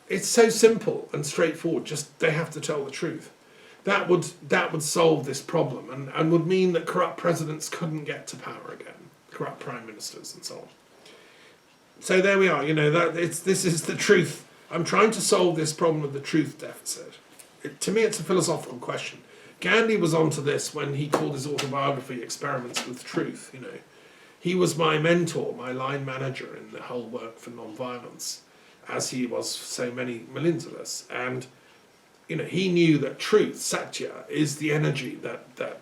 it's so simple and straightforward. Just they have to tell the truth. That would solve this problem and would mean that corrupt presidents couldn't get to power again, corrupt prime ministers and so on. So there we are. This is the truth. I'm trying to solve this problem of the truth deficit. To me, it's a philosophical question. Gandhi was onto this when he called his autobiography Experiments with Truth. He was my mentor, my line manager in the whole work for non-violence, as he was so many millions of us. And he knew that truth, satya, is the energy that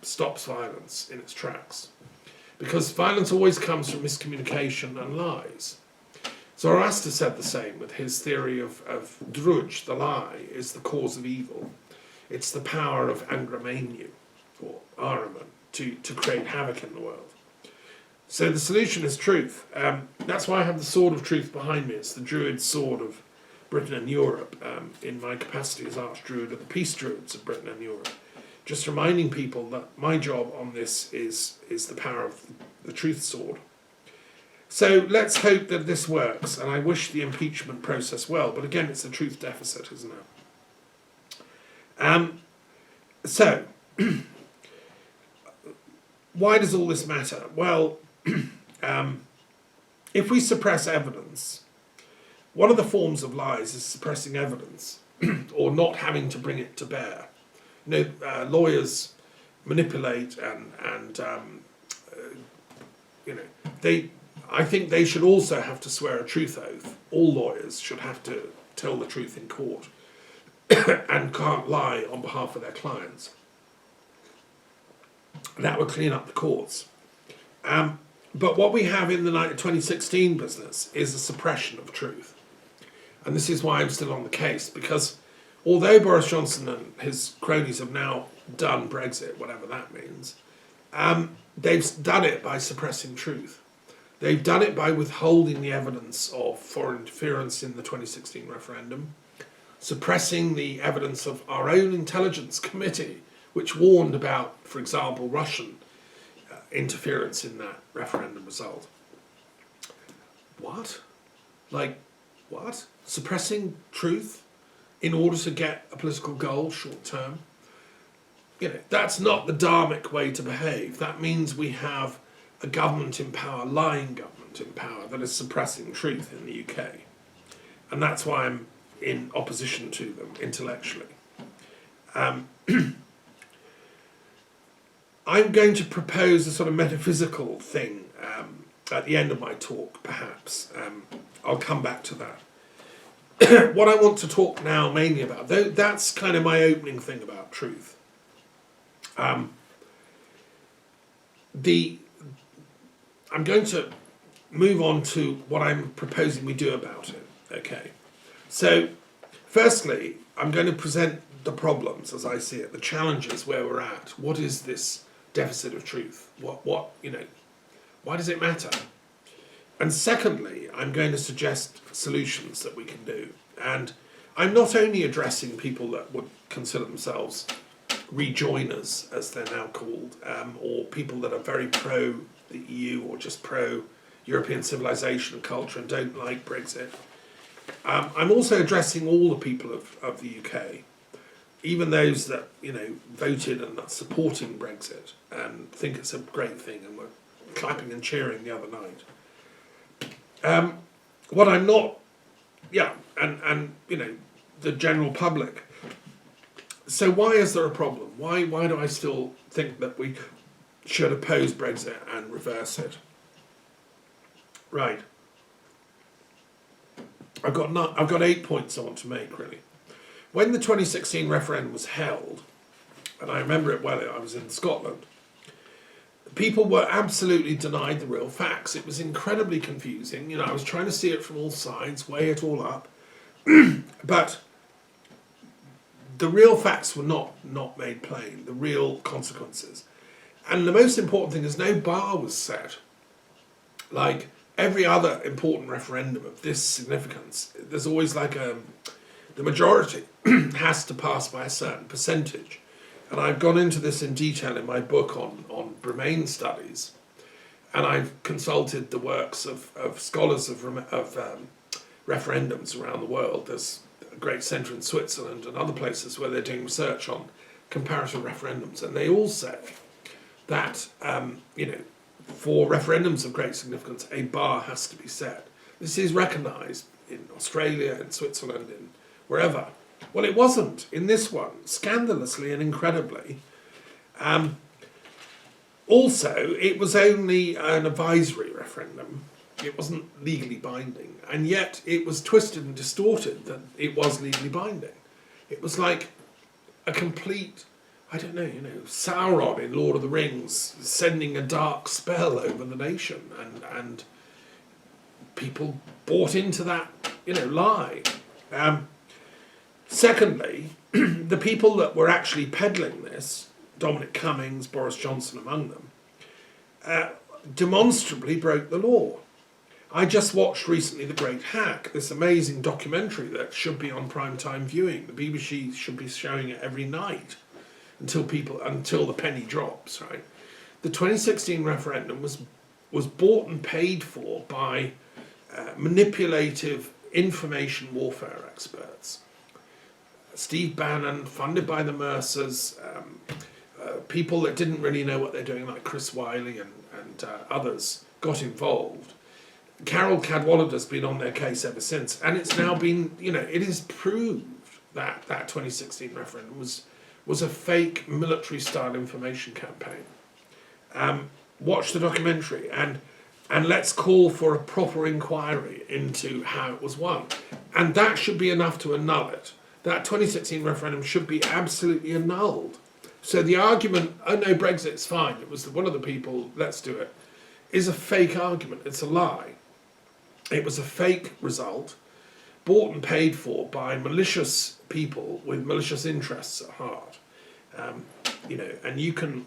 stops violence in its tracks. Because violence always comes from miscommunication and lies. Zoroaster said the same with his theory of druj, the lie, is the cause of evil. It's the power of Angramenu, or Ahriman, to create havoc in the world. So the solution is truth. That's why I have the sword of truth behind me. It's the druid sword of Britain and Europe, in my capacity as Archdruid of the Peace Druids of Britain and Europe. Just reminding people that my job on this is the power of the truth sword. So let's hope that this works, and I wish the impeachment process well, but again, it's a truth deficit, isn't it? So, why does all this matter? Well, if we suppress evidence, one of the forms of lies is suppressing evidence, or not having to bring it to bear. Lawyers manipulate and I think they should also have to swear a truth oath. All lawyers should have to tell the truth in court and can't lie on behalf of their clients. That would clean up the courts. But what we have in the 2016 business is a suppression of truth. And this is why I'm still on the case, because although Boris Johnson and his cronies have now done Brexit, whatever that means, they've done it by suppressing truth. They've done it by withholding the evidence of foreign interference in the 2016 referendum, suppressing the evidence of our own intelligence committee, which warned about, for example, Russian interference in that referendum result. What? What? Suppressing truth in order to get a political goal short term? That's not the dharmic way to behave. That means we have a government in power, lying government in power, that is suppressing truth in the UK. And that's why I'm in opposition to them intellectually. I'm going to propose a sort of metaphysical thing at the end of my talk, perhaps. I'll come back to that. What I want to talk now mainly about, though that's kind of my opening thing about truth. I'm going to move on to what I'm proposing we do about it. Okay. So, firstly, I'm going to present the problems as I see it, the challenges where we're at. What is this deficit of truth? Why does it matter? And secondly, I'm going to suggest solutions that we can do. And I'm not only addressing people that would consider themselves rejoiners, as they're now called, or people that are very pro the EU or just pro European civilization and culture and don't like Brexit. I'm also addressing all the people of the UK, even those that voted and are supporting Brexit and think it's a great thing and were clapping and cheering the other night. What I'm not, and the general public. So why is there a problem? Why do I still think that we should oppose Brexit and reverse it? Right. I've got 8 points I want to make, really. When the 2016 referendum was held, and I remember it well, I was in Scotland, people were absolutely denied the real facts. It was incredibly confusing. I was trying to see it from all sides, weigh it all up, but the real facts were not made plain, the real consequences. And the most important thing is no bar was set. Like every other important referendum of this significance, there's always the majority has to pass by a certain percentage. And I've gone into this in detail in my book on Remain studies. And I've consulted the works of scholars of referendums around the world. There's a great centre in Switzerland and other places where they're doing research on comparative referendums, and they all say that for referendums of great significance, a bar has to be set. This is recognised in Australia, in Switzerland, in wherever. Well, it wasn't in this one, scandalously and incredibly. Also, it was only an advisory referendum. It wasn't legally binding, and yet it was twisted and distorted that it was legally binding. It was like a complete, Sauron in Lord of the Rings sending a dark spell over the nation, and people bought into that, lie. Secondly, the people that were actually peddling this, Dominic Cummings, Boris Johnson among them, demonstrably broke the law. I just watched recently The Great Hack, this amazing documentary that should be on primetime viewing. The BBC should be showing it every night until the penny drops, right? The 2016 referendum was bought and paid for by manipulative information warfare experts. Steve Bannon, funded by the Mercers, people that didn't really know what they're doing, like Chris Wiley and others, got involved. Carol Cadwallader's been on their case ever since, and it's now been, it is proved that 2016 referendum was a fake military-style information campaign. Watch the documentary, and let's call for a proper inquiry into how it was won. And that should be enough to annul it. That 2016 referendum should be absolutely annulled. So the argument, oh no, Brexit's fine, it was one of the people, let's do it, is a fake argument. It's a lie. It was a fake result, bought and paid for by malicious people with malicious interests at heart. And you can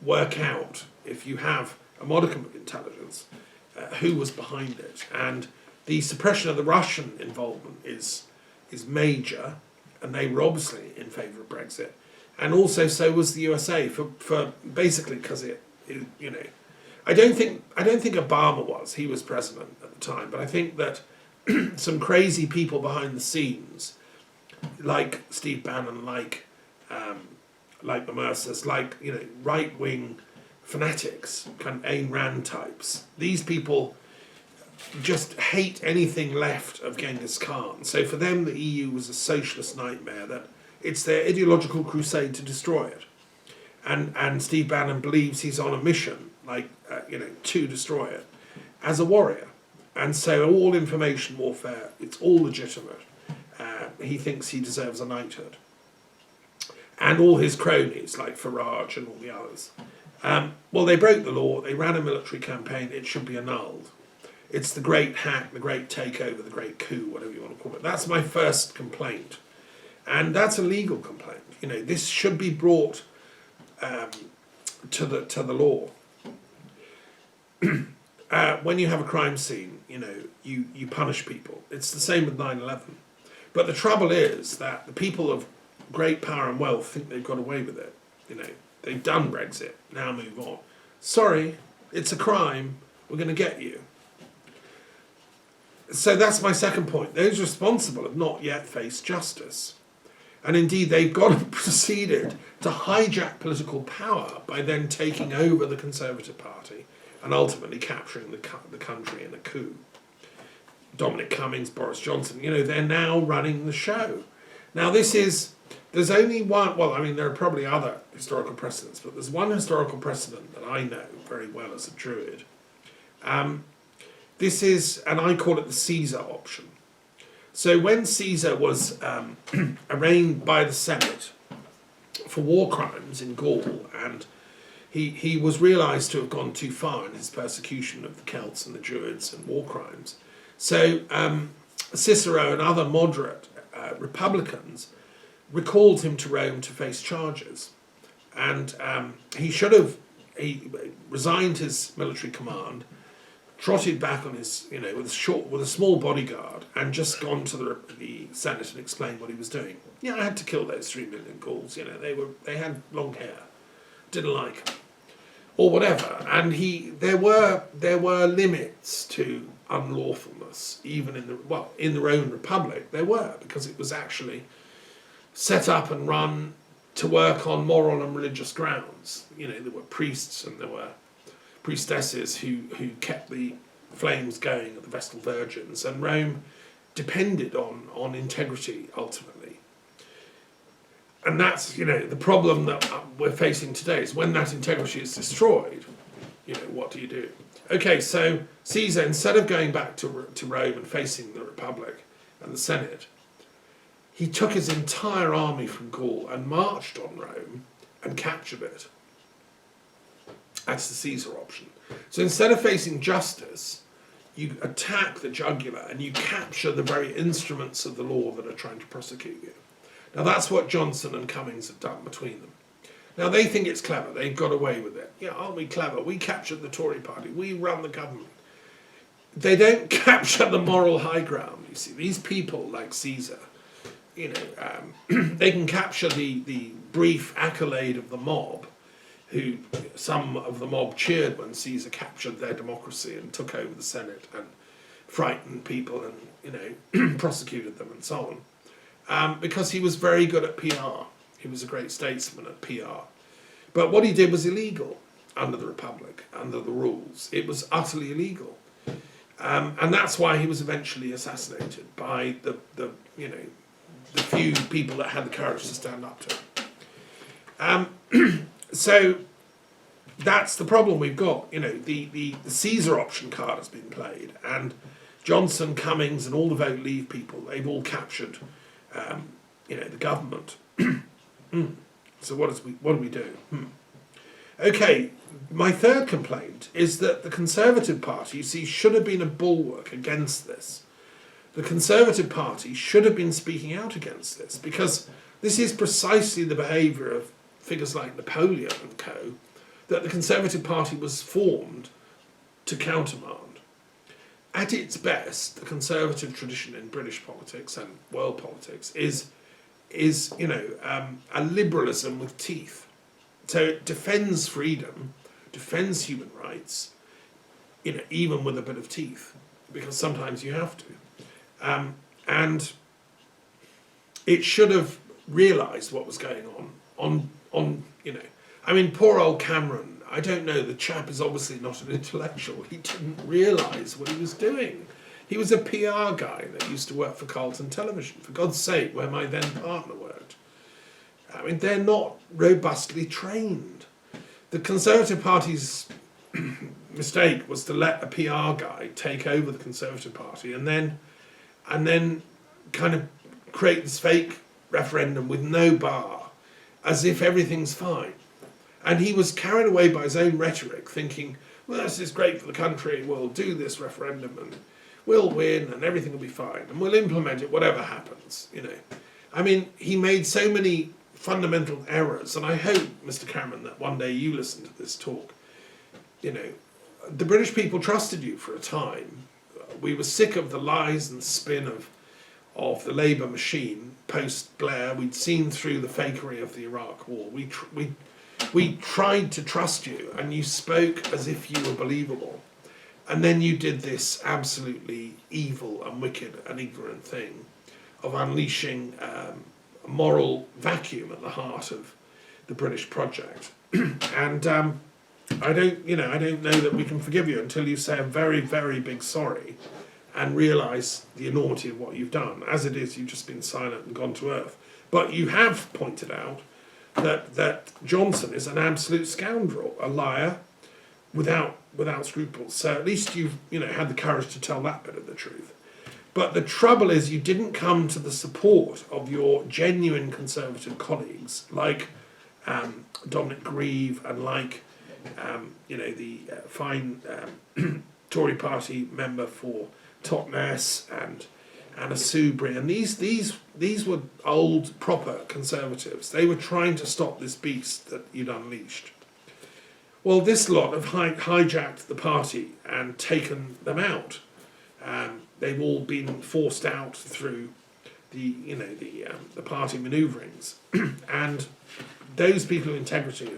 work out, if you have a modicum of intelligence, who was behind it. And the suppression of the Russian involvement is major, and they were obviously in favour of Brexit. And also so was the USA, for basically because I don't think Obama was. He was president at the time, but I think that some crazy people behind the scenes, like Steve Bannon, like the Mercers, like right-wing fanatics, kind of Ayn Rand types. These people just hate anything left of Genghis Khan. So for them, the EU was a socialist nightmare. That it's their ideological crusade to destroy it. And Steve Bannon believes he's on a mission, to destroy it, as a warrior. And so all information warfare, it's all legitimate. He thinks he deserves a knighthood. And all his cronies, like Farage and all the others. Well, they broke the law, they ran a military campaign, it should be annulled. It's the great hack, the great takeover, the great coup, whatever you want to call it. That's my first complaint. And that's a legal complaint. This should be brought to the law. When you have a crime scene, you punish people. It's the same with 9/11. But the trouble is that the people of great power and wealth think they've got away with it. They've done Brexit, now move on. Sorry, it's a crime, we're going to get you. So that's my second point. Those responsible have not yet faced justice. And indeed, they've proceeded to hijack political power by then taking over the Conservative Party and ultimately capturing the country in a coup. Dominic Cummings, Boris Johnson, they're now running the show. Now there's only one, there are probably other historical precedents, but there's one historical precedent that I know very well as a Druid. This is, and I call it the Caesar option. So when Caesar was arraigned by the Senate for war crimes in Gaul, and he was realised to have gone too far in his persecution of the Celts and the Druids and war crimes. So Cicero and other moderate Republicans recalled him to Rome to face charges. And he resigned his military command, trotted back on his, with a small bodyguard, and just gone to the Senate and explained what he was doing. I had to kill those 3 million Gauls. They had long hair, didn't like them, or whatever. And there were limits to unlawfulness, even in the Roman Republic there were, because it was actually set up and run to work on moral and religious grounds. There were priests and there were priestesses who kept the flames going at the Vestal Virgins, and Rome depended on integrity ultimately. And that's, the problem that we're facing today is when that integrity is destroyed, what do you do? Okay, so Caesar, instead of going back to Rome and facing the Republic and the Senate, he took his entire army from Gaul and marched on Rome and captured it. That's the Caesar option. So instead of facing justice, you attack the jugular and you capture the very instruments of the law that are trying to prosecute you. Now that's what Johnson and Cummings have done between them. Now they think it's clever, they've got away with it. Yeah, aren't we clever? We captured the Tory party, we run the government. They don't capture the moral high ground, you see. These people like Caesar, they can capture the brief accolade of the mob, who some of the mob cheered when Caesar captured their democracy and took over the Senate and frightened people and prosecuted them and so on, because he was very good at PR. He was a great statesman at PR. But what he did was illegal under the Republic, under the rules. It was utterly illegal. And that's why he was eventually assassinated by the few people that had the courage to stand up to him. So that's the problem we've got. The Caesar option card has been played, and Johnson, Cummings, and all the Vote Leave people, they've all captured, the government. So what do we do? Okay, my third complaint is that the Conservative Party, you see, should have been a bulwark against this. The Conservative Party should have been speaking out against this, because this is precisely the behaviour of figures like Napoleon and co, that the Conservative Party was formed to countermand. At its best, the Conservative tradition in British politics and world politics is a liberalism with teeth. So it defends freedom, defends human rights, even with a bit of teeth, because sometimes you have to. And it should have realised what was going on, poor old Cameron, I don't know, the chap is obviously not an intellectual. He didn't realise what he was doing. He was a PR guy that used to work for Carlton Television, for God's sake, where my then partner worked. They're not robustly trained. The Conservative Party's mistake was to let a PR guy take over the Conservative Party and then kind of create this fake referendum with no bar, as if everything's fine. And he was carried away by his own rhetoric, thinking, well, this is great for the country, we'll do this referendum and we'll win and everything will be fine and we'll implement it whatever happens, He made so many fundamental errors, and I hope, Mr. Cameron, that one day you listen to this talk. The British people trusted you for a time. We were sick of the lies and spin of the Labour machine post-Blair. We'd seen through the fakery of the Iraq War. We tried to trust you, and you spoke as if you were believable. And then you did this absolutely evil and wicked and ignorant thing of unleashing a moral vacuum at the heart of the British project. And I don't know that we can forgive you until you say a very, very big sorry and realise the enormity of what you've done. As it is, you've just been silent and gone to earth. But you have pointed out that Johnson is an absolute scoundrel, a liar, without scruples. So at least you've had the courage to tell that bit of the truth. But the trouble is you didn't come to the support of your genuine Conservative colleagues, like Dominic Grieve and like the fine Tory party member for Totnes and Anna Soubry. And these were old, proper Conservatives. They were trying to stop this beast that you'd unleashed. Well, this lot have hijacked the party and taken them out. They've all been forced out through the party manoeuvrings, and those people of integrity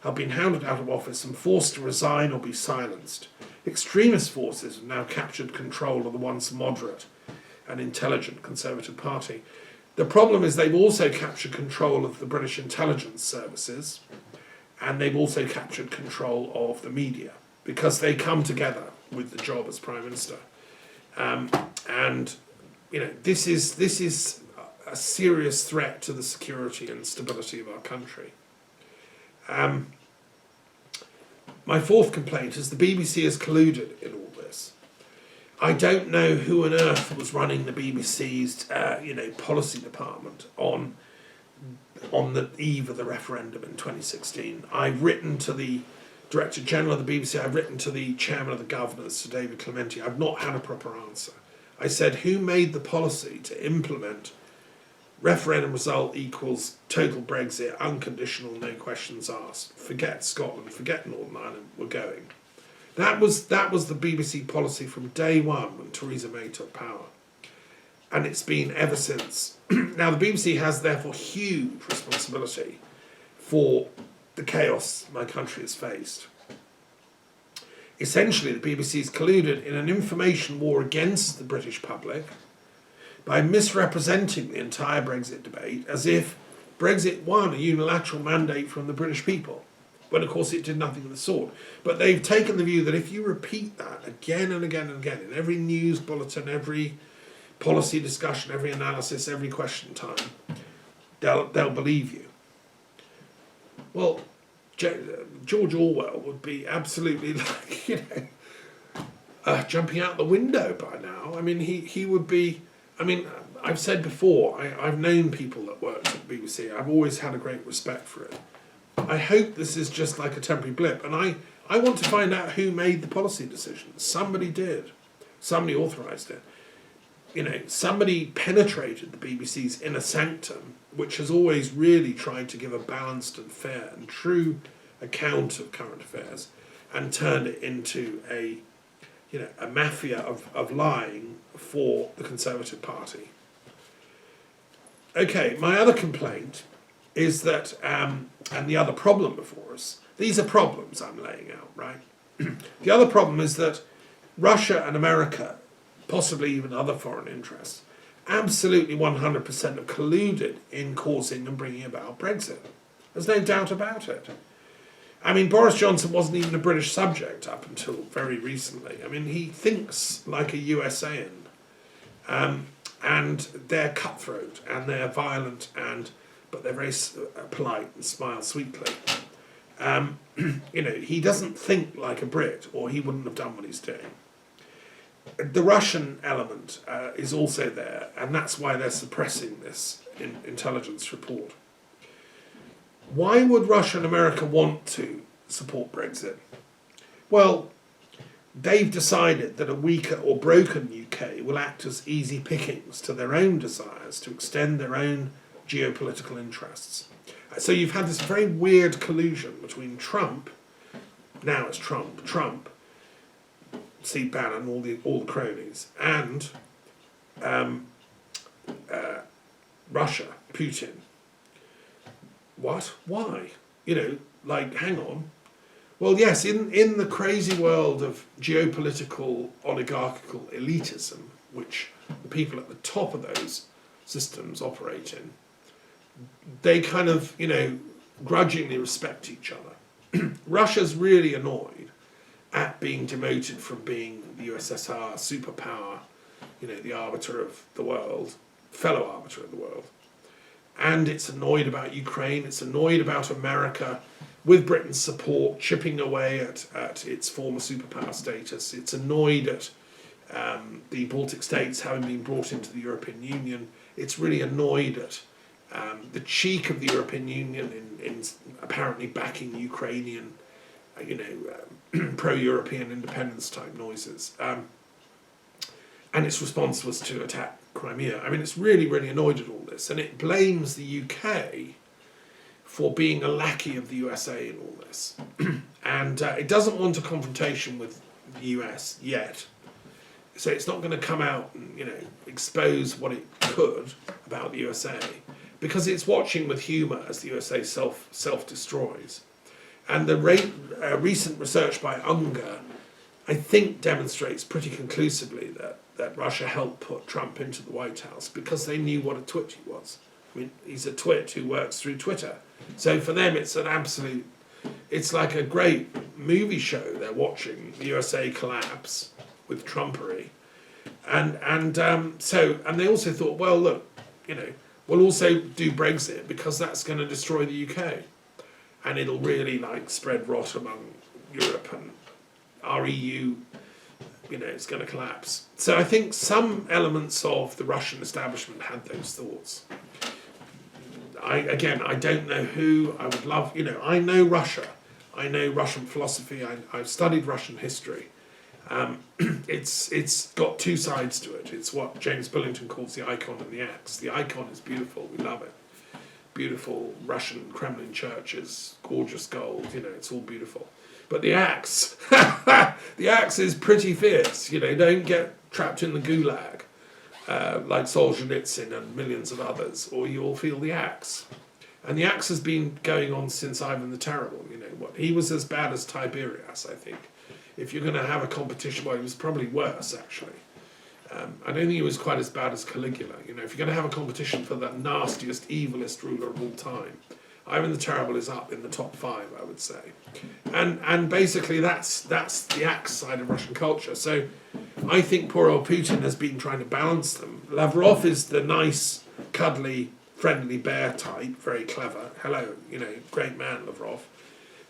have been hounded out of office and forced to resign or be silenced. extremist forces have now captured control of the once moderate and intelligent Conservative Party. The problem is they've also captured control of the British intelligence services, and they've also captured control of the media, because they come together with the job as Prime Minister. And you know, this is a serious threat to the security and stability of our country. My fourth complaint is the BBC has colluded in all this. I don't know who on earth was running the BBC's policy department on the eve of the referendum in 2016. I've written to the Director General of the BBC, I've written to the Chairman of the Governors, Sir David Clementi. I've not had a proper answer. I said, who made the policy to implement referendum result equals total Brexit, unconditional, no questions asked, forget Scotland, forget Northern Ireland, we're going. That was the BBC policy from day one when Theresa May took power. And it's been ever since. Now the BBC has therefore huge responsibility for the chaos my country has faced. Essentially, the BBC has colluded in an information war against the British public by misrepresenting the entire Brexit debate as if Brexit won a unilateral mandate from the British people, when of course it did nothing of the sort. But they've taken the view that if you repeat that again and again and again in every news bulletin, every policy discussion, every analysis, every question time, they'll believe you. Well, George Orwell would be absolutely jumping out the window by now. I mean, he would be. I mean, I've said before, I've known people that worked at the BBC. I've always had a great respect for it. I hope this is just like a temporary blip, and I want to find out who made the policy decisions. Somebody did. Somebody authorised it. You know, somebody penetrated the BBC's inner sanctum, which has always really tried to give a balanced and fair and true account of current affairs, and turned it into a mafia of lying for the Conservative Party. Okay, my other complaint is that, and the other problem before us, these are problems I'm laying out, right? The other problem is that Russia and America, possibly even other foreign interests, absolutely 100% have colluded in causing and bringing about Brexit. There's no doubt about it. I mean, Boris Johnson wasn't even a British subject up until very recently. I mean, he thinks like a USAN. And they're cutthroat and they're violent, but they're very polite and smile sweetly. He doesn't think like a Brit, or he wouldn't have done what he's doing. The Russian element is also there, and that's why they're suppressing this intelligence report. Why would Russia and America want to support Brexit? Well, they've decided that a weaker or broken UK will act as easy pickings to their own desires to extend their own geopolitical interests. So you've had this very weird collusion between Trump, now it's Trump, see Bannon, all the cronies, and Russia, Putin. What? Why? Hang on. Well, yes, in the crazy world of geopolitical oligarchical elitism, which the people at the top of those systems operate in, they kind of, grudgingly respect each other. Russia's really annoyed at being demoted from being the USSR superpower, the arbiter of the world, fellow arbiter of the world. And it's annoyed about Ukraine, it's annoyed about America, with Britain's support, chipping away at its former superpower status. It's annoyed at the Baltic states having been brought into the European Union. It's really annoyed at the cheek of the European Union in apparently backing Ukrainian, pro-European independence type noises. And its response was to attack Crimea. I mean, it's really, really annoyed at all this. And it blames the UK for being a lackey of the USA in all this. And it doesn't want a confrontation with the US yet. So it's not going to come out and, expose what it could about the USA, because it's watching with humour as the USA self-destroys. And the recent research by UNGA I think demonstrates pretty conclusively that Russia helped put Trump into the White House because they knew what a twit he was. I mean, he's a twit who works through Twitter. So for them, it's an absolute, it's like a great movie show they're watching, the USA collapse with Trumpery. And they also thought, well, look, we'll also do Brexit because that's going to destroy the UK. And it'll really spread rot among Europe, and our EU, it's going to collapse. So I think some elements of the Russian establishment had those thoughts. I don't know who. I would love, I know Russia. I know Russian philosophy. I've studied Russian history. It's got two sides to it. It's what James Billington calls the icon and the axe. The icon is beautiful. We love it. Beautiful Russian Kremlin churches, gorgeous gold. It's all beautiful. But the axe, the axe is pretty fierce. Don't get trapped in the gulag like Solzhenitsyn and millions of others, or you'll feel the axe. And the axe has been going on since Ivan the Terrible. He was as bad as Tiberius, I think. If you're going to have a competition, well, he was probably worse, actually. I don't think he was quite as bad as Caligula. If you're going to have a competition for the nastiest, evilest ruler of all time, Ivan the Terrible is up in the top 5, I would say. And basically that's the axe side of Russian culture. So I think poor old Putin has been trying to balance them. Lavrov is the nice, cuddly, friendly bear type, very clever. Hello, great man, Lavrov.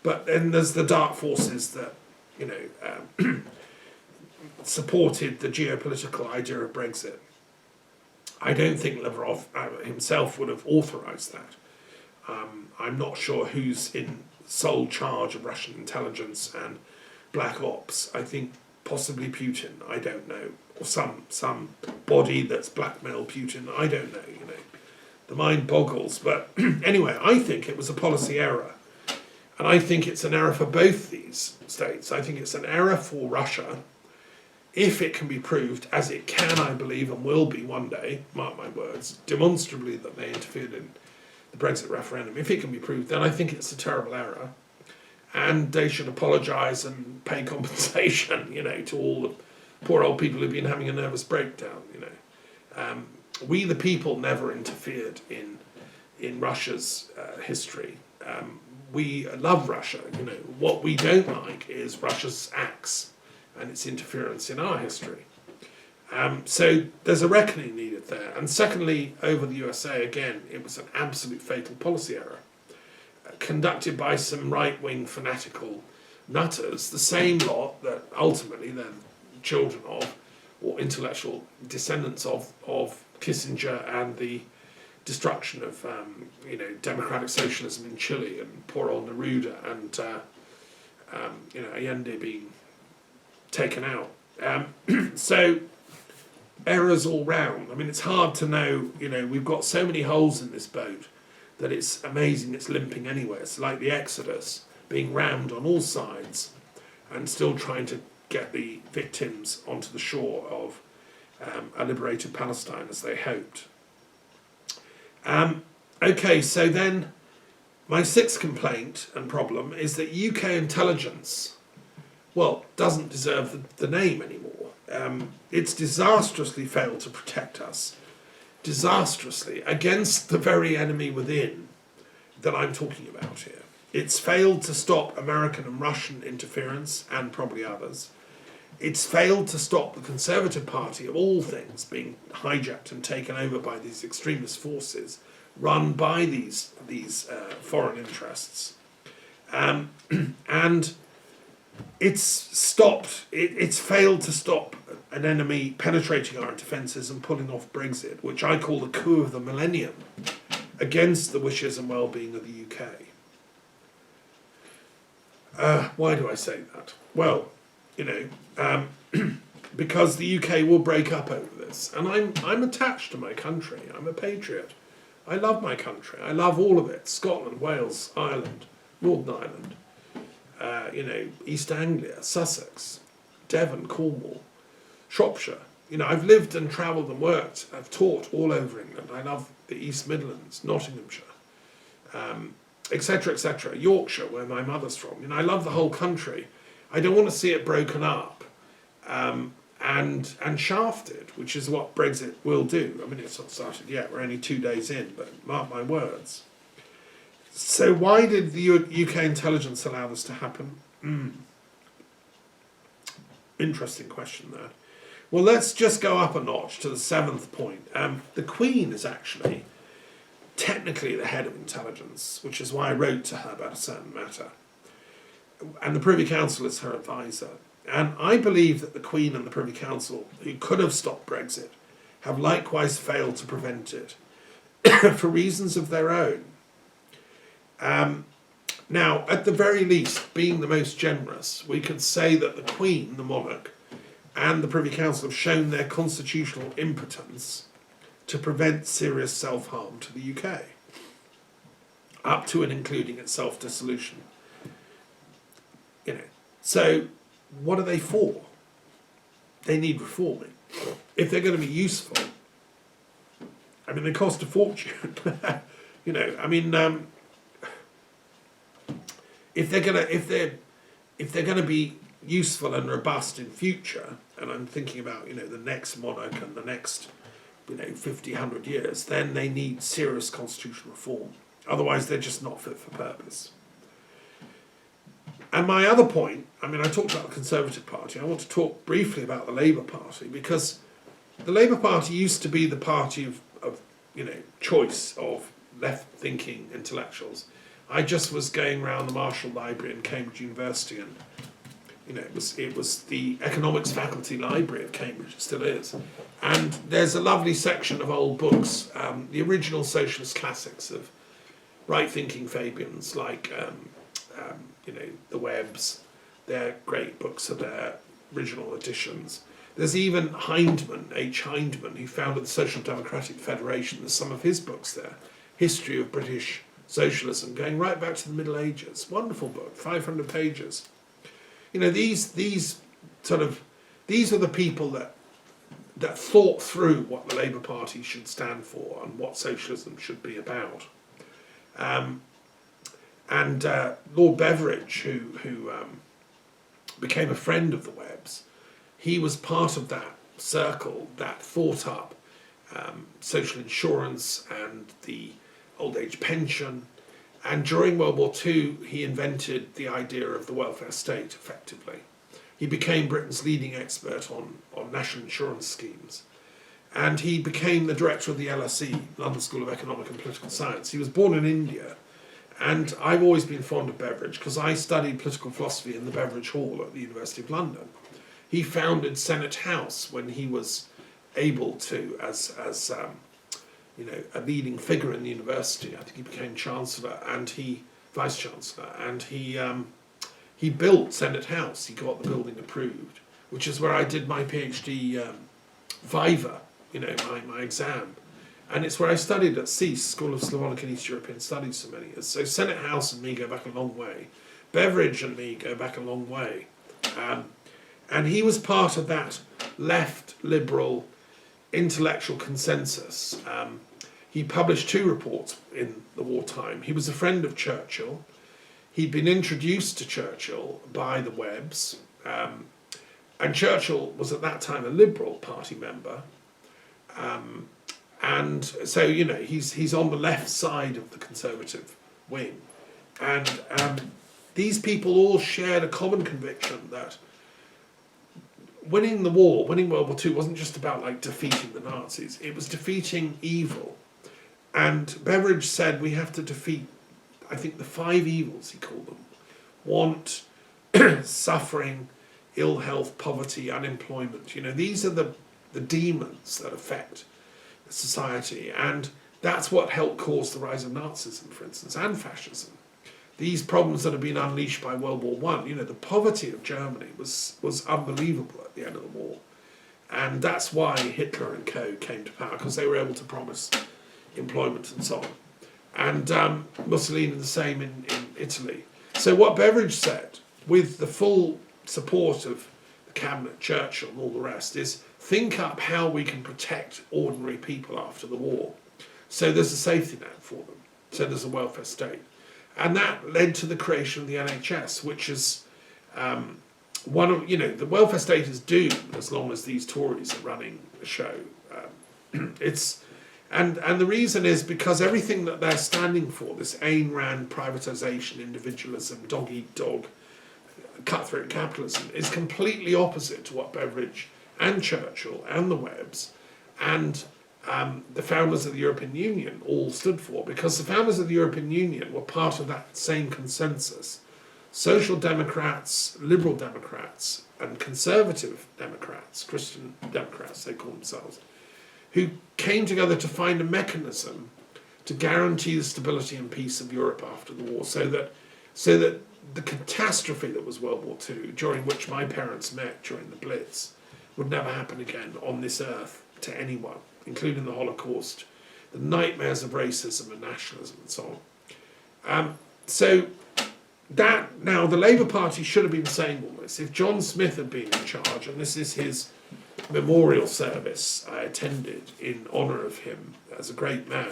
But then there's the dark forces that, supported the geopolitical idea of Brexit. I don't think Lavrov himself would have authorised that. I'm not sure who's in sole charge of Russian intelligence and black ops. I think possibly Putin, I don't know. Or some body that's blackmailed Putin, I don't know, The mind boggles. But anyway, I think it was a policy error. And I think it's an error for both these states. I think it's an error for Russia, if it can be proved, as it can, I believe, and will be one day, mark my words, demonstrably that they interfered in the Brexit referendum. If it can be proved, then I think it's a terrible error. And they should apologise and pay compensation, to all the poor old people who've been having a nervous breakdown, We, the people, never interfered in Russia's history. We love Russia, What we don't like is Russia's acts and its interference in our history. So there's a reckoning needed there. And secondly, over the USA, again, it was an absolute fatal policy error, conducted by some right-wing fanatical nutters, the same lot that ultimately they're children of, or intellectual descendants of Kissinger and the destruction of democratic socialism in Chile, and poor old Neruda, and Allende being taken out. So errors all round. I mean, it's hard to know. We've got so many holes in this boat that it's amazing it's limping anywhere. It's like the Exodus, being rammed on all sides and still trying to get the victims onto the shore of a liberated Palestine as they hoped. Okay, so then my sixth complaint and problem is that UK intelligence, doesn't deserve the name anymore. It's disastrously failed to protect us, disastrously, against the very enemy within that I'm talking about here. It's failed to stop American and Russian interference, and probably others. It's failed to stop the Conservative Party, of all things, being hijacked and taken over by these extremist forces run by these foreign interests. And it's failed to stop an enemy penetrating our defences and pulling off Brexit, which I call the coup of the millennium, against the wishes and well-being of the UK. Why do I say that? Well, because the UK will break up over this. And I'm attached to my country. I'm a patriot. I love my country. I love all of it. Scotland, Wales, Ireland, Northern Ireland, East Anglia, Sussex, Devon, Cornwall, Shropshire. I've lived and travelled and worked. I've taught all over England. I love the East Midlands, Nottinghamshire, etc., etc. Yorkshire, where my mother's from. I love the whole country. I don't want to see it broken up and shafted, which is what Brexit will do. I mean, it's not started yet, we're only 2 days in, but mark my words. So why did the UK intelligence allow this to happen? Interesting question there. Well, let's just go up a notch to the 7th point. The Queen is actually technically the head of intelligence, which is why I wrote to her about a certain matter. And the Privy Council is her advisor. And I believe that the Queen and the Privy Council, who could have stopped Brexit, have likewise failed to prevent it for reasons of their own. Now, at the very least, being the most generous, we could say that the Queen, the monarch, and the Privy Council have shown their constitutional impotence to prevent serious self-harm to the UK, up to and including its self-dissolution. So what are they for? They need reforming. If they're going to be useful, I mean, they cost a fortune. If they're going to be useful and robust in future, and I'm thinking about the next monarch and the next 50, 100 years, then they need serious constitutional reform. Otherwise, they're just not fit for purpose. And my other point, I talked about the Conservative Party. I want to talk briefly about the Labour Party, because the Labour Party used to be the party of choice of left-thinking intellectuals. I just was going around the Marshall Library in Cambridge University, and it was the economics faculty library of Cambridge. It still is, and there's a lovely section of old books, the original socialist classics of right-thinking Fabians, like the Webbs. They're great books of their original editions. There's even Hindman, H. Hindman, who founded the Social Democratic Federation. There's some of his books there, History of British Socialism, going right back to the Middle Ages. Wonderful book, 500 pages. These are the people that thought through what the Labour Party should stand for and what socialism should be about. Lord Beveridge, who became a friend of the Webbs, he was part of that circle that thought up social insurance and the old age pension. And during World War II, he invented the idea of the welfare state, effectively. He became Britain's leading expert on national insurance schemes. And he became the director of the LSE, London School of Economic and Political Science. He was born in India. And I've always been fond of Beveridge because I studied political philosophy in the Beveridge Hall at the University of London. He founded Senate House when he was able to, as a leading figure in the university. I think he became Chancellor and Vice Chancellor, and he built Senate House. He got the building approved, which is where I did my PhD Viva, my exam. And it's where I studied at SEAS, School of Slavonic and East European Studies, for many years. So Senate House and me go back a long way. Beveridge and me go back a long way. And he was part of that left liberal intellectual consensus. He published 2 reports in the wartime. He was a friend of Churchill. He'd been introduced to Churchill by the Webbs. And Churchill was at that time a Liberal Party member. And so, he's on the left side of the Conservative wing. And these people all shared a common conviction that winning World War II, wasn't just about defeating the Nazis. It was defeating evil. And Beveridge said we have to defeat, I think, the 5 evils, he called them: want, suffering, ill health, poverty, unemployment. These are the demons that affect society, and that's what helped cause the rise of Nazism, for instance, and fascism. These problems that have been unleashed by World War I, the poverty of Germany was unbelievable at the end of the war. And that's why Hitler and co. came to power, because they were able to promise employment and so on. And Mussolini the same in Italy. So what Beveridge said, with the full support of the cabinet, Churchill and all the rest, is think up how we can protect ordinary people after the war. So there's a safety net for them. So there's a welfare state. And that led to the creation of the NHS, which is one of, the welfare state is doomed as long as these Tories are running the show. It's and the reason is because everything that they're standing for, this Ayn Rand privatisation, individualism, dog eat dog, cutthroat capitalism, is completely opposite to what Beveridge and Churchill and the Webbs and the founders of the European Union all stood for, because the founders of the European Union were part of that same consensus. Social Democrats, Liberal Democrats, and Conservative Democrats, Christian Democrats they call themselves, who came together to find a mechanism to guarantee the stability and peace of Europe after the war, so that the catastrophe that was World War II, during which my parents met during the Blitz, would never happen again on this earth to anyone, including the Holocaust, the nightmares of racism and nationalism and so on. So that now the Labour Party should have been saying all this. If John Smith had been in charge, and this is his memorial service I attended in honour of him as a great man,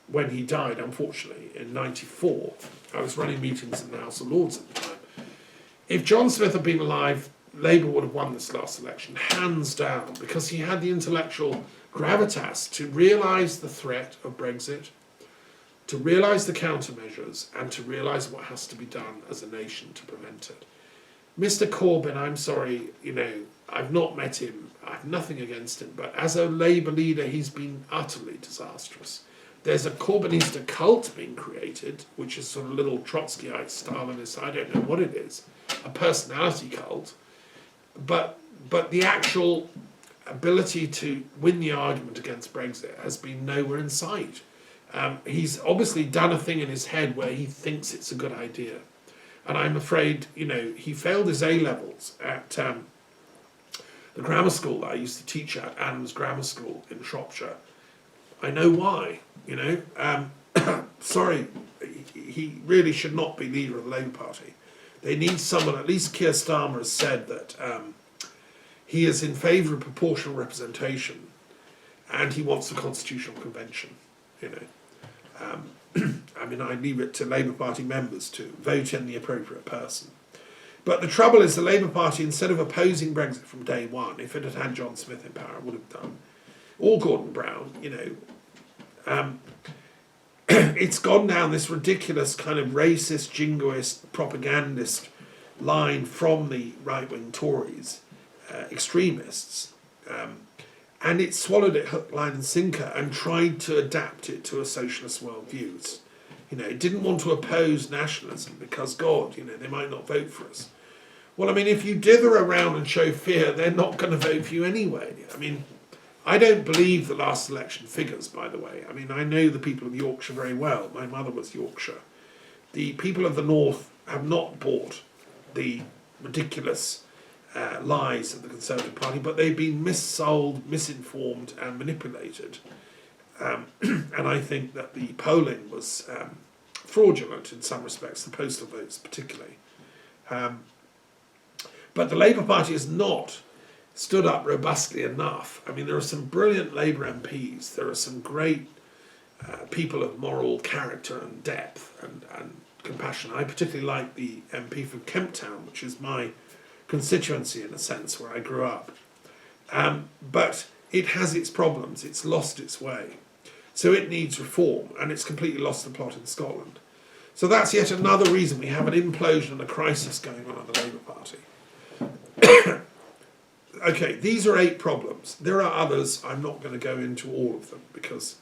when he died, unfortunately, in '94. I was running meetings in the House of Lords at the time. If John Smith had been alive, Labour would have won this last election, hands down, because he had the intellectual gravitas to realise the threat of Brexit, to realise the countermeasures, and to realise what has to be done as a nation to prevent it. Mr. Corbyn, I'm sorry, I've not met him, I have nothing against him, but as a Labour leader, he's been utterly disastrous. There's a Corbynista cult being created, which is sort of a little Trotskyite, Stalinist, I don't know what it is, a personality cult, but the actual ability to win the argument against Brexit has been nowhere in sight. He's obviously done a thing in his head where he thinks it's a good idea. And I'm afraid, he failed his A-levels at the grammar school that I used to teach at, Adams Grammar School in Shropshire. I know why, sorry, he really should not be leader of the Labour Party. They need someone, at least Keir Starmer has said that he is in favour of proportional representation and he wants a constitutional convention, I leave it to Labour Party members to vote in the appropriate person. But the trouble is the Labour Party, instead of opposing Brexit from day one, if it had had John Smith in power, would have done, or Gordon Brown, it's gone down this ridiculous kind of racist, jingoist, propagandist line from the right-wing Tories, extremists, and it swallowed it hook, line and sinker and tried to adapt it to a socialist worldview. It didn't want to oppose nationalism because, God, they might not vote for us. Well, if you dither around and show fear, they're not going to vote for you anyway. I don't believe the last election figures, by the way. I know the people of Yorkshire very well. My mother was Yorkshire. The people of the North have not bought the ridiculous lies of the Conservative Party, but they've been missold, misinformed and manipulated. And I think that the polling was fraudulent in some respects, the postal votes particularly. But the Labour Party has not stood up robustly enough. There are some brilliant Labour MPs, there are some great people of moral character and depth and compassion. I particularly like the MP from Kemp Town, which is my constituency in a sense, where I grew up. But it has its problems, it's lost its way. So it needs reform, and it's completely lost the plot in Scotland. So that's yet another reason we have an implosion and a crisis going on in the Labour Party. Okay, these are 8 problems. There are others. I'm not going to go into all of them because,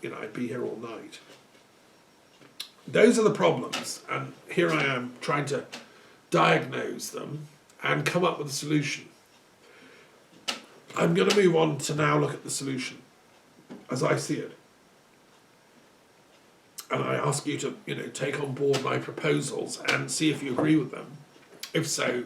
I'd be here all night. Those are the problems, and here I am trying to diagnose them and come up with a solution. I'm going to move on to now look at the solution as I see it. And I ask you to, take on board my proposals and see if you agree with them. If so,